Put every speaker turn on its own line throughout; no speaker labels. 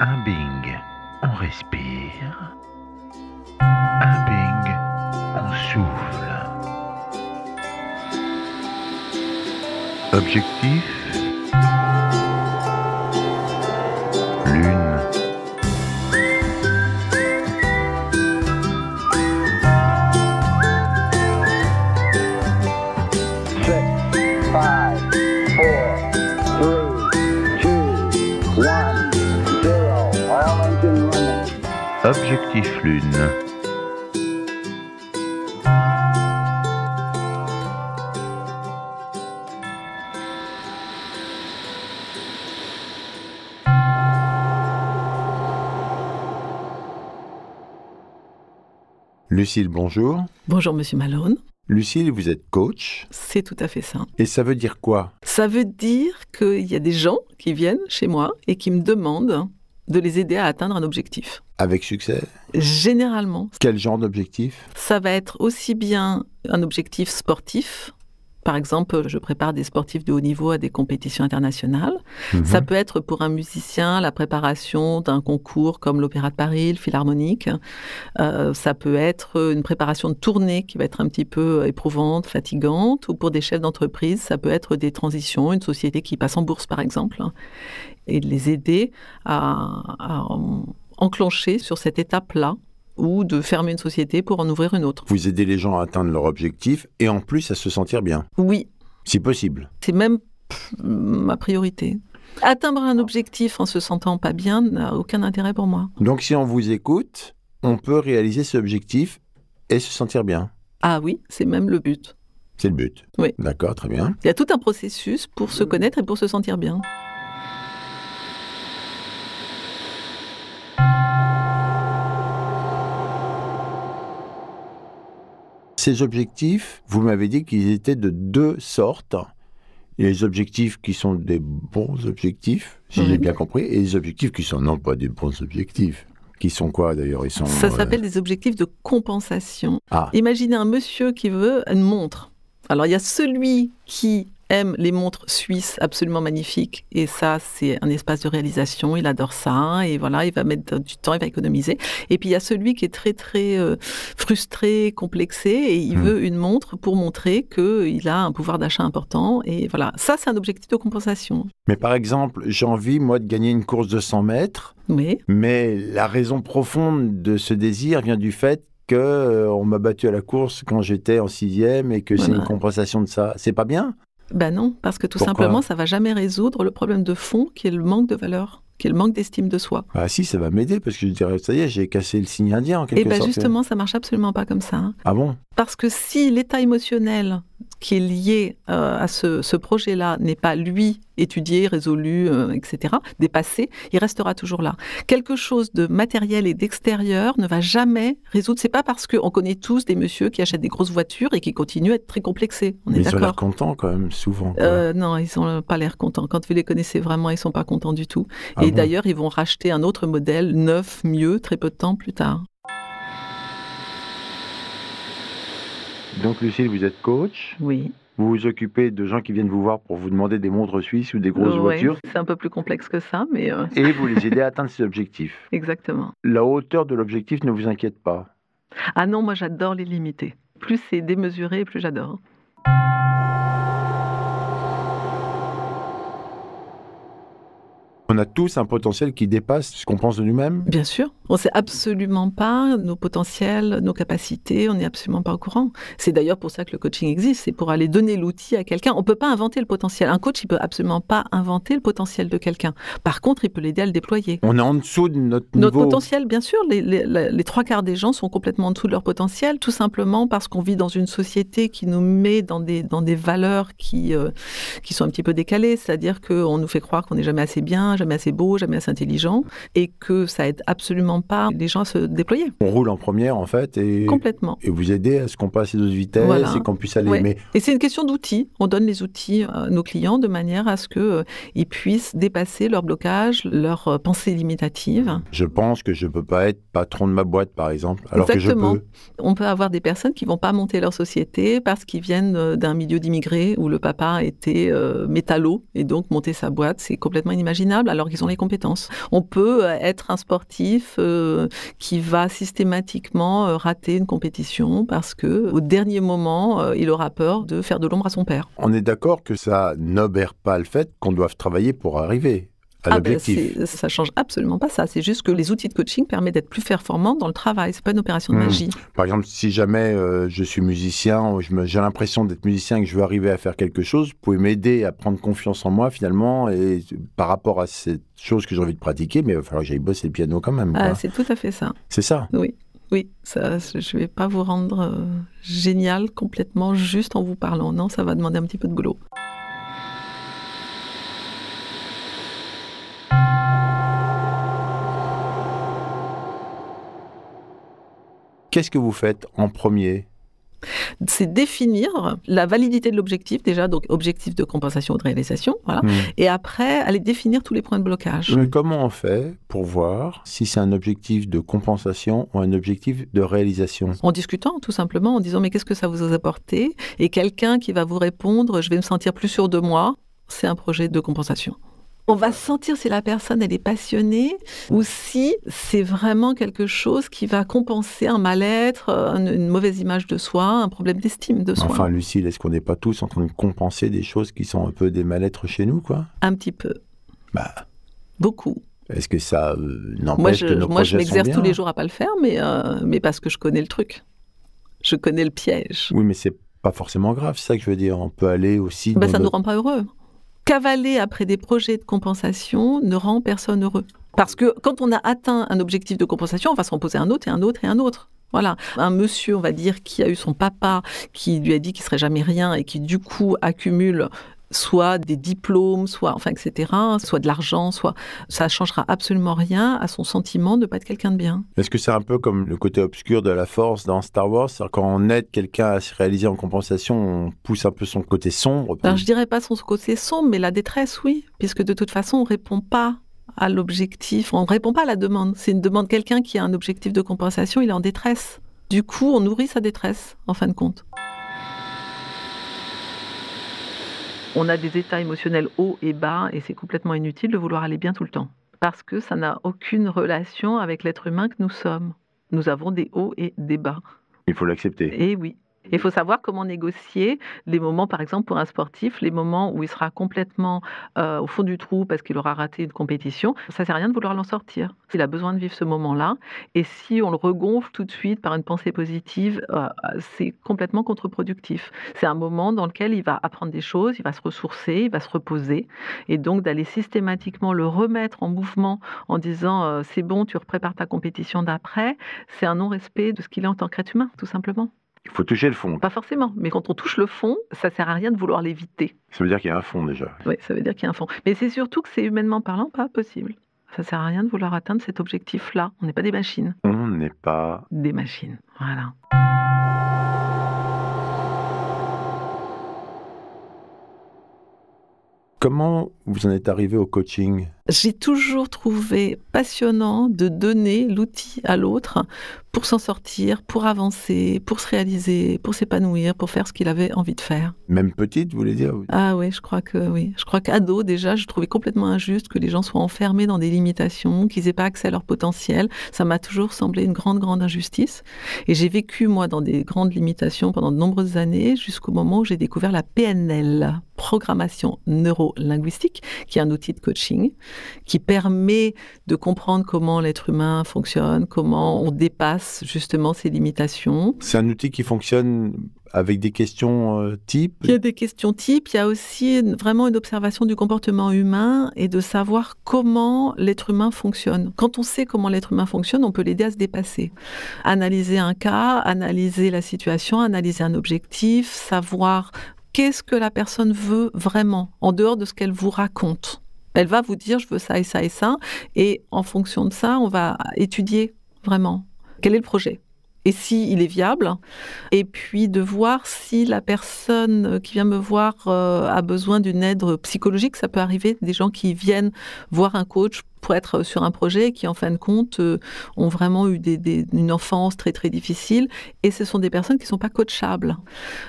Un bing, on respire. Un bing, on souffle. Objectif, lune. Objectif lune.
Lucille, bonjour.
Bonjour Monsieur Malone.
Lucille, vous êtes coach.
C'est tout à fait ça.
Et ça veut dire quoi?
Ça veut dire qu'il y a des gens qui viennent chez moi et qui me demandent de les aider à atteindre un objectif.
Avec succès?
Généralement,
Quel genre d'objectif?
ça va être aussi bien un objectif sportif. Par exemple, je prépare des sportifs de haut niveau à des compétitions internationales. Ça peut être pour un musicien la préparation d'un concours comme l'Opéra de Paris, le Philharmonique. Ça peut être une préparation de tournée qui va être un petit peu éprouvante, fatigante. Ou pour des chefs d'entreprise, ça peut être des transitions, une société qui passe en bourse par exemple. Et de les aider à enclencher sur cette étape-là ou de fermer une société pour en ouvrir une autre.
Vous aidez les gens à atteindre leur objectif et en plus à se sentir bien,
Oui,
si possible.
c'est même ma priorité. Atteindre un objectif en se sentant pas bien n'a aucun intérêt pour moi.
Donc si on vous écoute, on peut réaliser cet objectif et se sentir bien.
Ah oui, c'est même le but.
C'est le but.
Oui.
D'accord, très bien.
Il y a tout un processus pour se connaître et pour se sentir bien.
Ces objectifs, vous m'avez dit qu'ils étaient de deux sortes. Il y a les objectifs qui sont des bons objectifs, si j'ai bien compris, et les objectifs qui sont non pas des bons objectifs. Qui sont quoi d'ailleurs? Ils sont,
Ça s'appelle des objectifs de compensation.
Ah.
Imaginez un monsieur qui veut une montre. Alors il y a celui qui aime les montres suisses absolument magnifiques, et ça c'est un espace de réalisation, il adore ça, et voilà, il va mettre du temps, il va économiser. Et puis il y a celui qui est très très frustré, complexé, et il veut une montre pour montrer qu'il a un pouvoir d'achat important, et voilà, ça c'est un objectif de compensation.
Mais par exemple, j'ai envie, moi, de gagner une course de 100 mètres,
Oui.
mais la raison profonde de ce désir vient du fait qu'on m'a battu à la course quand j'étais en 6e et que c'est
Voilà.
une compensation de ça. C'est pas bien?
Ben non, parce que tout
Pourquoi?
simplement, ça va jamais résoudre le problème de fond qui est le manque de valeur, qui est le manque d'estime de soi.
Ah si, ça va m'aider parce que je dirais, ça y est, j'ai cassé le signe indien en quelque
Et bien
sorte.
justement, ça marche absolument pas comme ça. Hein.
Ah bon?
Parce que si l'état émotionnel qui est lié à ce projet-là n'est pas, lui, étudié, résolu, etc., dépassé, il restera toujours là. Quelque chose de matériel et d'extérieur ne va jamais résoudre. C'est pas parce qu'on connaît tous des messieurs qui achètent des grosses voitures et qui continuent à être très complexés. On est
Mais ils ont l'air
d'accord.
contents quand même, souvent. Quoi.
Non, ils n'ont pas l'air contents. Quand vous les connaissez vraiment, ils sont pas contents du tout.
Ah
Et
bon?
d'ailleurs, ils vont racheter un autre modèle, neuf, mieux, très peu de temps plus tard.
Donc Lucille, vous êtes coach,
Oui.
vous vous occupez de gens qui viennent vous voir pour vous demander des montres suisses ou des grosses
Ouais,
voitures,
c'est un peu plus complexe que ça, mais
et vous les aidez à atteindre ces objectifs.
exactement.
La hauteur de l'objectif ne vous inquiète pas?
Ah non, moi j'adore les limiter. Plus c'est démesuré, plus j'adore.
On a tous un potentiel qui dépasse ce qu'on pense de nous-mêmes?
Bien sûr. On ne sait absolument pas nos potentiels, nos capacités, on n'est absolument pas au courant. C'est d'ailleurs pour ça que le coaching existe, c'est pour aller donner l'outil à quelqu'un. On ne peut pas inventer le potentiel. Un coach, il ne peut absolument pas inventer le potentiel de quelqu'un. Par contre, il peut l'aider à le déployer.
On est en dessous de notre
Notre
niveau.
potentiel, bien sûr, les trois quarts des gens sont complètement en dessous de leur potentiel, tout simplement parce qu'on vit dans une société qui nous met dans des valeurs qui sont un petit peu décalées, c'est-à-dire qu'on nous fait croire qu'on n'est jamais assez bien, jamais assez beau, jamais assez intelligent, et que ça aide absolument pas les gens à se déployer.
On roule en première, en fait, et
Complètement.
vous aider à ce qu'on passe les autres vitesses
Voilà.
et qu'on puisse aller.
Ouais.
Mais
Et c'est une question d'outils. On donne les outils à nos clients de manière à ce qu'ils puissent dépasser leurs blocages, leurs pensées limitatives.
je pense que je ne peux pas être patron de ma boîte, par exemple, alors
Exactement.
que je peux.
On peut avoir des personnes qui ne vont pas monter leur société parce qu'ils viennent d'un milieu d'immigrés où le papa était métallo et donc monter sa boîte, c'est complètement inimaginable. responsables alors qu'ils ont les compétences. On peut être un sportif qui va systématiquement rater une compétition parce que au dernier moment, il aura peur de faire de l'ombre à son père.
On est d'accord que ça n'obère pas le fait qu'on doive travailler pour arriver à l'objectif.
Ça change absolument pas ça. C'est juste que les outils de coaching permettent d'être plus performants dans le travail. C'est pas une opération de magie.
Par exemple, si jamais je suis musicien, j'ai l'impression d'être musicien et que je veux arriver à faire quelque chose, vous pouvez m'aider à prendre confiance en moi finalement et par rapport à cette chose que j'ai envie de pratiquer, mais il va falloir que j'aille bosser le piano quand même.
C'est tout à fait ça.
C'est ça.
Oui, ça, je ne vais pas vous rendre génial complètement juste en vous parlant. Non, ça va demander un petit peu de boulot.
Qu'est-ce que vous faites en premier ?
C'est définir la validité de l'objectif, déjà, donc objectif de compensation ou de réalisation, voilà. Et après, aller définir tous les points de blocage.
Mais comment on fait pour voir si c'est un objectif de compensation ou un objectif de réalisation ?
En discutant, tout simplement, en disant « mais qu'est-ce que ça vous a apporté ?» Et quelqu'un qui va vous répondre « je vais me sentir plus sûr de moi », c'est un projet de compensation. On va sentir si la personne, elle est passionnée ou si c'est vraiment quelque chose qui va compenser un mal-être, une mauvaise image de soi, un problème d'estime de soi.
Enfin, Lucille, est-ce qu'on n'est pas tous en train de compenser des choses qui sont un peu des mal-être chez nous, quoi ?
Un petit peu. Beaucoup.
Est-ce que ça n'empêche que nos projets sont bien ?
Moi, je m'exerce tous les jours à pas le faire, mais parce que je connais le truc. Je connais le piège.
Oui, mais c'est pas forcément grave, c'est ça que je veux dire. On peut aller aussi...
Ça ne nous rend pas heureux. Cavaler après des projets de compensation ne rend personne heureux. Parce que quand on a atteint un objectif de compensation, on va s'en poser un autre et un autre et un autre. Voilà. Un monsieur, on va dire, qui a eu son papa, qui lui a dit qu'il ne serait jamais rien et qui, du coup, accumule soit des diplômes, etc., soit de l'argent, ça ne changera absolument rien à son sentiment de ne pas être quelqu'un de bien.
Est-ce que c'est un peu comme le côté obscur de la force dans Star Wars ? C'est-à-dire quand on aide quelqu'un à se réaliser en compensation, on pousse un peu son côté sombre.
Alors, je ne dirais pas son côté sombre, mais la détresse, oui. Puisque de toute façon, on ne répond pas à l'objectif, on ne répond pas à la demande. C'est une demande, quelqu'un qui a un objectif de compensation, il est en détresse. Du coup, on nourrit sa détresse, en fin de compte. On a des états émotionnels hauts et bas et c'est complètement inutile de vouloir aller bien tout le temps. Parce que ça n'a aucune relation avec l'être humain que nous sommes. Nous avons des hauts et des bas.
Il faut l'accepter.
Et oui. Il faut savoir comment négocier les moments, par exemple, pour un sportif, les moments où il sera complètement au fond du trou parce qu'il aura raté une compétition. Ça ne sert à rien de vouloir l'en sortir. Il a besoin de vivre ce moment-là. Et si on le regonfle tout de suite par une pensée positive, c'est complètement contre-productif. C'est un moment dans lequel il va apprendre des choses, il va se ressourcer, il va se reposer. Et donc, d'aller systématiquement le remettre en mouvement en disant c'est bon, tu prépares ta compétition d'après, c'est un non-respect de ce qu'il est en tant qu'être humain, tout simplement.
Il faut toucher le fond.
Pas forcément, mais quand on touche le fond, ça sert à rien de vouloir l'éviter.
Ça veut dire qu'il y a un fond déjà.
Oui, ça veut dire qu'il y a un fond. Mais c'est surtout que c'est humainement parlant pas possible. Ça sert à rien de vouloir atteindre cet objectif-là. On n'est pas des machines.
On n'est pas
des machines. Voilà.
Comment vous en êtes arrivé au coaching ?
J'ai toujours trouvé passionnant de donner l'outil à l'autre pour s'en sortir, pour avancer, pour se réaliser, pour s'épanouir, pour faire ce qu'il avait envie de faire.
Même petite, vous voulez dire ?
Ah oui, je crois que oui. Je crois qu'ado, déjà, je trouvais complètement injuste que les gens soient enfermés dans des limitations, qu'ils n'aient pas accès à leur potentiel. Ça m'a toujours semblé une grande, grande injustice. Et j'ai vécu, moi, dans des grandes limitations pendant de nombreuses années, jusqu'au moment où j'ai découvert la PNL, programmation neuro-linguistique, qui est un outil de coaching, qui permet de comprendre comment l'être humain fonctionne, comment on dépasse justement ses limitations.
C'est un outil qui fonctionne avec des questions types ?
Il y a des questions types, il y a aussi vraiment une observation du comportement humain et de savoir comment l'être humain fonctionne. Quand on sait comment l'être humain fonctionne, on peut l'aider à se dépasser. Analyser un cas, analyser la situation, analyser un objectif, savoir qu'est-ce que la personne veut vraiment, en dehors de ce qu'elle vous raconte. Elle va vous dire, je veux ça et ça et ça, et en fonction de ça, on va étudier vraiment quel est le projet. Et s'il est viable, et puis de voir si la personne qui vient me voir a besoin d'une aide psychologique. Ça peut arriver, des gens qui viennent voir un coach pour être sur un projet qui, en fin de compte, ont vraiment eu une enfance très, très difficile. Et ce sont des personnes qui ne sont pas coachables.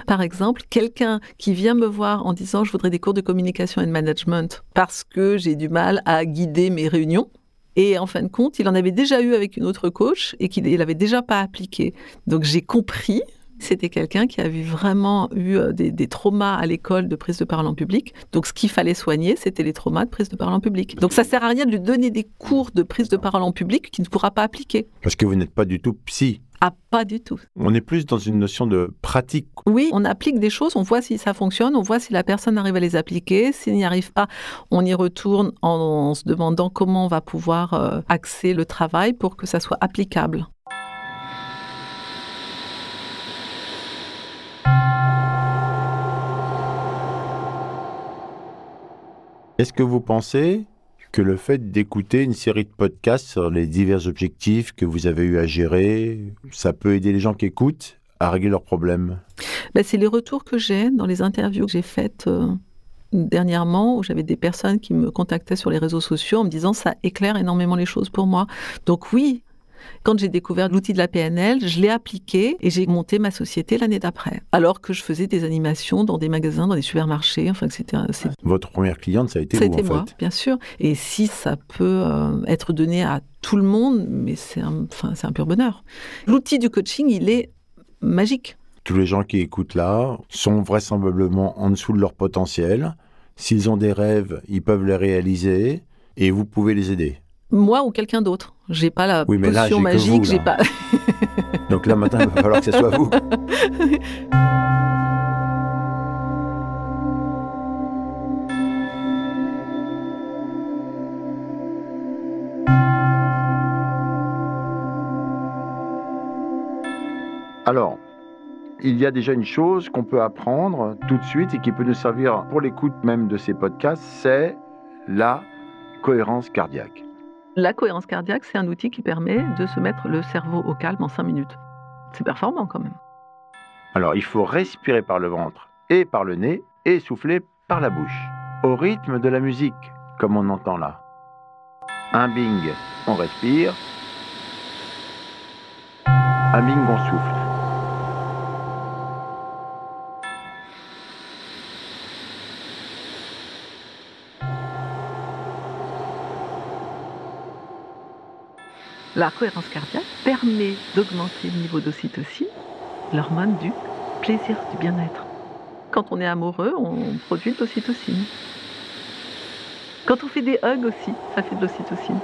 Par exemple, quelqu'un qui vient me voir en disant « je voudrais des cours de communication et de management parce que j'ai du mal à guider mes réunions ». Et en fin de compte, il en avait déjà eu avec une autre coach et qu'il n'avait déjà pas appliqué. Donc j'ai compris. C'était quelqu'un qui avait vraiment eu des traumas à l'école de prise de parole en public. Donc, ce qu'il fallait soigner, c'était les traumas de prise de parole en public. Donc, ça ne sert à rien de lui donner des cours de prise de parole en public qu'il ne pourra pas appliquer.
Parce que vous n'êtes pas du tout psy.
Ah, pas du tout.
On est plus dans une notion de pratique.
Oui, on applique des choses, on voit si ça fonctionne, on voit si la personne arrive à les appliquer. S'il n'y arrive pas, on y retourne en se demandant comment on va pouvoir axer le travail pour que ça soit applicable.
Est-ce que vous pensez que le fait d'écouter une série de podcasts sur les divers objectifs que vous avez eu à gérer, ça peut aider les gens qui écoutent à régler leurs problèmes ?
C'est les retours que j'ai dans les interviews que j'ai faites dernièrement, où j'avais des personnes qui me contactaient sur les réseaux sociaux en me disant « ça éclaire énormément les choses pour moi ». Donc oui, quand j'ai découvert l'outil de la PNL, je l'ai appliqué et j'ai monté ma société l'année d'après. Alors que je faisais des animations dans des magasins, dans des supermarchés. Enfin,
Votre première cliente, ça a été vous, en fait ?
Ça a été moi, bien sûr. Et si ça peut être donné à tout le monde, mais c'est un pur bonheur. L'outil du coaching, il est magique.
Tous les gens qui écoutent là sont vraisemblablement en dessous de leur potentiel. S'ils ont des rêves, ils peuvent les réaliser et vous pouvez les aider.
Moi ou quelqu'un d'autre. J'ai pas la potion magique, j'ai pas.
Donc là, maintenant, il va falloir que ce soit vous. Alors, il y a déjà une chose qu'on peut apprendre tout de suite et qui peut nous servir pour l'écoute même de ces podcasts, c'est la cohérence cardiaque.
La cohérence cardiaque, c'est un outil qui permet de se mettre le cerveau au calme en 5 minutes. C'est performant quand même.
Alors, il faut respirer par le ventre et par le nez et souffler par la bouche, au rythme de la musique, comme on entend là. Un bing, on respire. Un bing, on souffle.
La cohérence cardiaque permet d'augmenter le niveau d'ocytocine, l'hormone du plaisir, du bien-être. Quand on est amoureux, on produit de l'ocytocine. Quand on fait des hugs aussi, ça fait de l'ocytocine.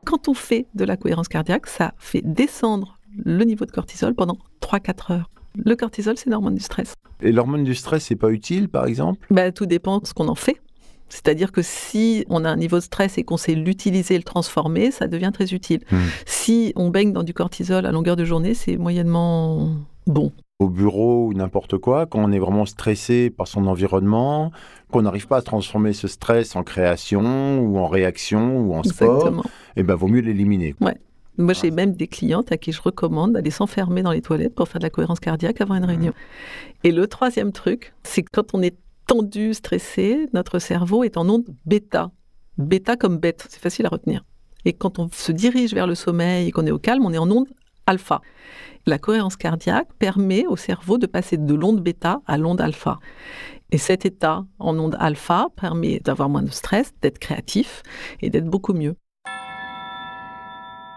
Quand on fait de la cohérence cardiaque, ça fait descendre le niveau de cortisol pendant 3-4 heures. Le cortisol, c'est l'hormone du stress.
Et l'hormone du stress, c'est pas utile, par exemple ?
Tout dépend de ce qu'on en fait. C'est-à-dire que si on a un niveau de stress et qu'on sait l'utiliser et le transformer, ça devient très utile. Si on baigne dans du cortisol à longueur de journée, c'est moyennement bon.
Au bureau ou n'importe quoi, quand on est vraiment stressé par son environnement, qu'on n'arrive pas à transformer ce stress en création ou en réaction ou en sport, vaut mieux l'éliminer.
Ouais. Moi, j'ai même des clientes à qui je recommande d'aller s'enfermer dans les toilettes pour faire de la cohérence cardiaque avant une réunion. Et le troisième truc, c'est que quand on est tendu, stressé, notre cerveau est en onde bêta. Bêta comme bête, c'est facile à retenir. Et quand on se dirige vers le sommeil et qu'on est au calme, on est en onde alpha. La cohérence cardiaque permet au cerveau de passer de l'onde bêta à l'onde alpha. Et cet état en onde alpha permet d'avoir moins de stress, d'être créatif et d'être beaucoup mieux.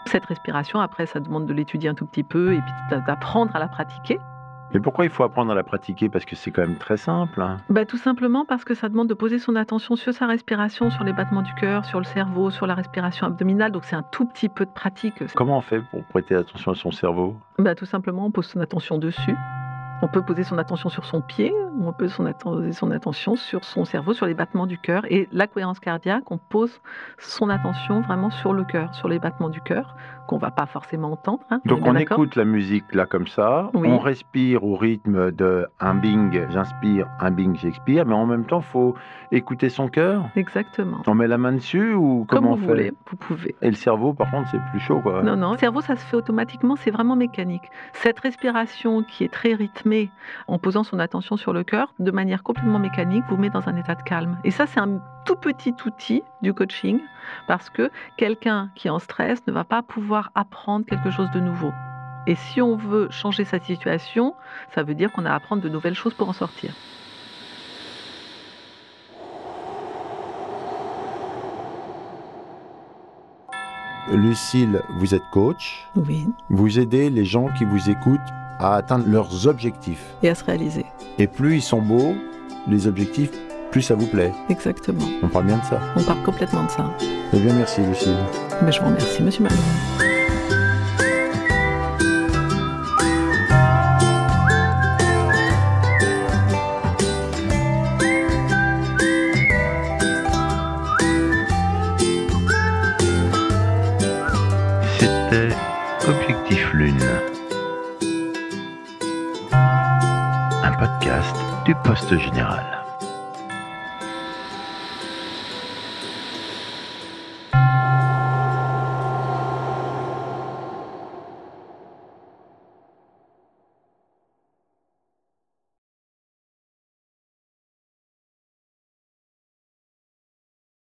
Cette respiration, après, ça demande de l'étudier un tout petit peu et puis d'apprendre à la pratiquer.
Mais pourquoi il faut apprendre à la pratiquer ? Parce que c'est quand même très simple.
Tout simplement parce que ça demande de poser son attention sur sa respiration, sur les battements du cœur, sur le cerveau, sur la respiration abdominale. Donc c'est un tout petit peu de pratique.
Comment on fait pour prêter attention à son cerveau ?
Tout simplement, on pose son attention dessus. On peut poser son attention sur son pied, ou on peut poser son attention sur son cerveau, sur les battements du cœur. Et la cohérence cardiaque, on pose son attention vraiment sur le cœur, sur les battements du cœur, qu'on va pas forcément entendre. Hein,
Donc on
d'accord.
écoute la musique là comme ça,
Oui.
on respire au rythme de un bing, j'inspire, un bing, j'expire, mais en même temps, faut écouter son cœur.
Exactement.
On met la main dessus ou
Comme
comment on
vous
fait?
voulez, vous pouvez.
Et le cerveau, par contre, c'est plus chaud, quoi.
Non, le cerveau, ça se fait automatiquement, c'est vraiment mécanique. Cette respiration qui est très rythmée, en posant son attention sur le cœur, de manière complètement mécanique, vous met dans un état de calme. Et ça, c'est un tout petit outil du coaching, parce que quelqu'un qui est en stress ne va pas pouvoir apprendre quelque chose de nouveau. Et si on veut changer sa situation, ça veut dire qu'on a à apprendre de nouvelles choses pour en sortir.
Lucille, vous êtes coach,
Oui.
vous aidez les gens qui vous écoutent à atteindre leurs objectifs.
Et à se réaliser.
Et plus ils sont beaux, les objectifs, plus ça vous plaît.
Exactement.
On parle bien de ça.
On parle complètement de ça.
Eh bien, merci Lucille.
Mais je vous remercie, monsieur Malone.
C'était Objectif Lune. Un podcast du Poste Général.